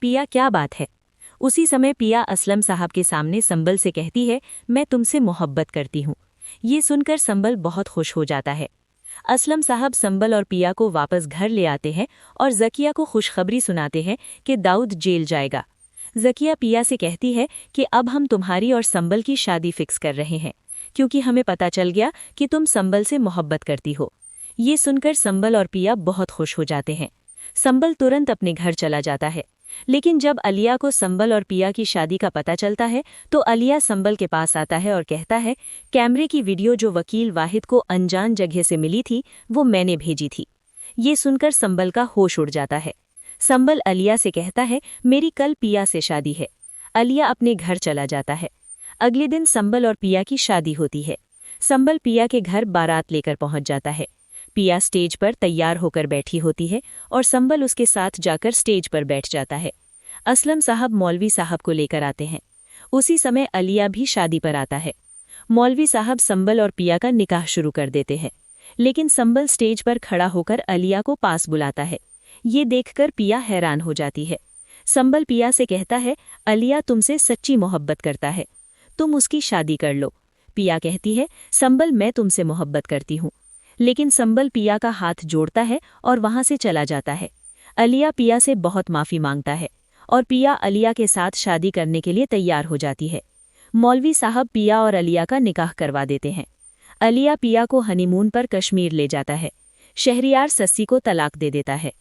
पिया क्या बात है। उसी समय पिया असलम साहब के सामने संबल से कहती है, मैं तुमसे मोहब्बत करती हूँ। ये सुनकर संबल बहुत खुश हो जाता है। असलम साहब संबल और पिया को वापस घर ले आते हैं और जकिया को खुशखबरी सुनाते हैं कि दाऊद जेल जाएगा। जकिया पिया से कहती है कि अब हम तुम्हारी और संबल की शादी फिक्स कर रहे हैं, क्योंकि हमें पता चल गया कि तुम संबल से मोहब्बत करती हो। ये सुनकर संबल और पिया बहुत खुश हो जाते हैं। संबल तुरंत अपने घर चला जाता है, लेकिन जब अलिया को संबल और पिया की शादी का पता चलता है तो अलिया संबल के पास आता है और कहता है, कैमरे की वीडियो जो वकील वाहिद को अनजान जगह से मिली थी वो मैंने भेजी थी। ये सुनकर संबल का होश उड़ जाता है। संबल अलिया से कहता है, मेरी कल पिया से शादी है। अलिया अपने घर चला जाता है। अगले दिन संबल और पिया की शादी होती है। संबल पिया के घर बारात लेकर पहुंच जाता है। पिया स्टेज पर तैयार होकर बैठी होती है और संबल उसके साथ जाकर स्टेज पर बैठ जाता है। असलम साहब मौलवी साहब को लेकर आते हैं। उसी समय अलिया भी शादी पर आता है। मौलवी साहब संबल और पिया का निकाह शुरू कर देते हैं, लेकिन संबल स्टेज पर खड़ा होकर अलिया को पास बुलाता है। ये देखकर पिया हैरान हो जाती है। संबल पिया से कहता है, अलिया तुमसे सच्ची मोहब्बत करता है, तुम उसकी शादी कर लो। पिया कहती है, संबल मैं तुमसे मोहब्बत करती हूँ। लेकिन संबल पिया का हाथ जोड़ता है और वहां से चला जाता है। अलिया पिया से बहुत माफ़ी मांगता है और पिया अलिया के साथ शादी करने के लिए तैयार हो जाती है। मौलवी साहब पिया और अलिया का निकाह करवा देते हैं। अलिया पिया को हनीमून पर कश्मीर ले जाता है। शहरियार सस्सी को तलाक दे देता है।